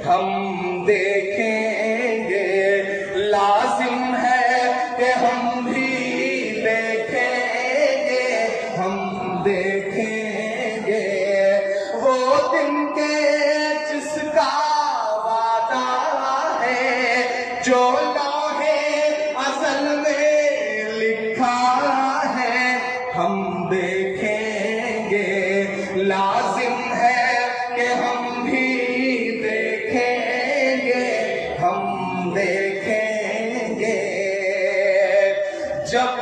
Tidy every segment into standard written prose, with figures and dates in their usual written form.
हम देखेंगे, लाजिम है कि हम भी देखेंगे, हम देखेंगे वो दिन के जिसका वादा है, जो लौहे अज़ल में लिखा है, हम देखेंगे, लाजिम है कि हम भी देखेंगे, हम देखेंगे। जब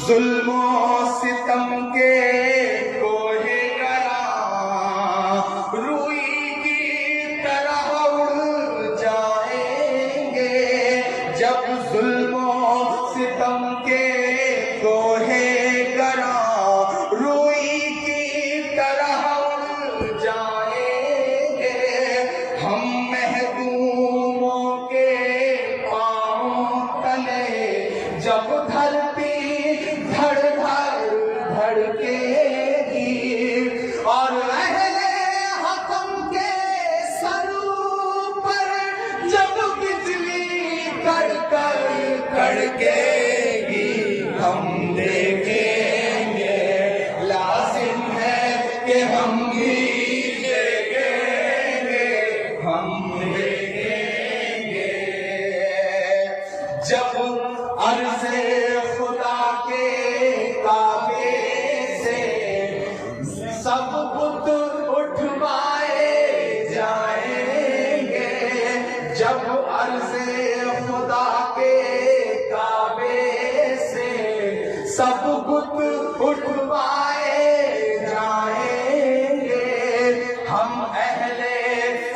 जुल्मो सितम के कोहे गरा रूई की तरह उड़ जाएंगे, जब जुल्मो सितम के कोहे गरा रूई की तरह उड़ जाएंगे, हम महदूमों के पांव तले जब धरती धड़ धड़ धड़केगी, और अहले हकम के सरों पर जब बिजली कड़कड़ कड़केगी, हम देखेंगे, लाजिम है कि हम भी देखेंगे, हम देखेंगे। जब अर्ज़े खुदा के काबे से सब बुत उठवाए जाएंगे, जब अर्ज़े खुदा के काबे से सब बुत उठवाए जाएंगे, हम अहले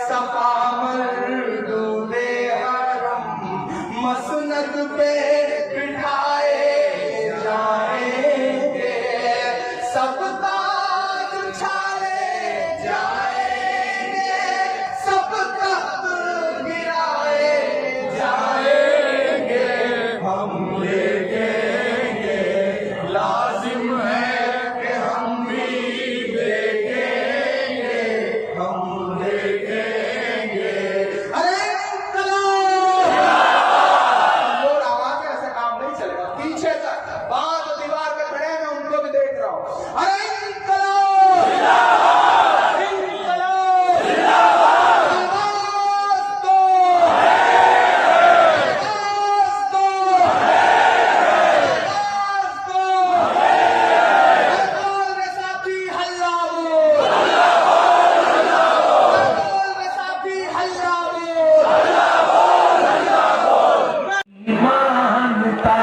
सफा मरदूदे हरम मसनद पे बिठाए जाएंगे, सब ताज उछाले जाएंगे, सब तख्त गिराए जाएंगे, हम देखेंगे, लाजिम है कि हम भी देखेंगे, हम देखेंगे। अरे जोर आवाज में ऐसा काम नहीं चलेगा, पीछे तक बांध दीवार पे खड़े हैं, मैं उनको भी देख रहा हूं। अरे इनकलाब, इनकलाब, आवाज दो, आवाज दो, आवाज दो, बोल रे साथी हल्ला बोल, बोल रे साथी हल्ला बोल। मानता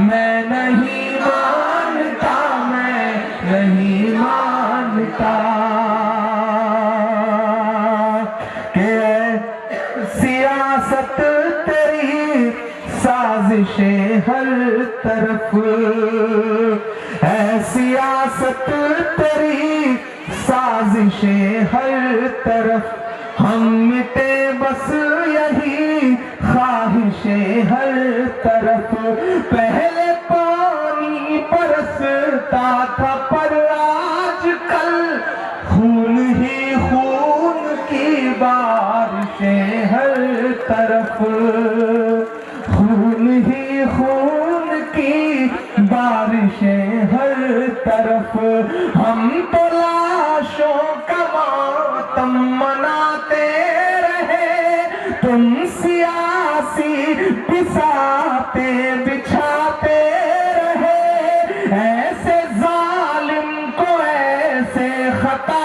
मैं नहीं मानता, मैं नहीं मानता कि सियासत तेरी साजिशें हर तरफ, है सियासत तेरी साजिशें हर तरफ, हम मिटे बस यही ख्वाहिशें हर तरफ, पहले पानी बरसता था पर आजकल खून ही खून की बारिशें हर तरफ, खून ही खून की बारिशें हर तरफ, हम तो लाशों का मातम मनाते रहे, तुम सियासी बिसाते बिछाते रहे, ऐसे जालिम को ऐसे खता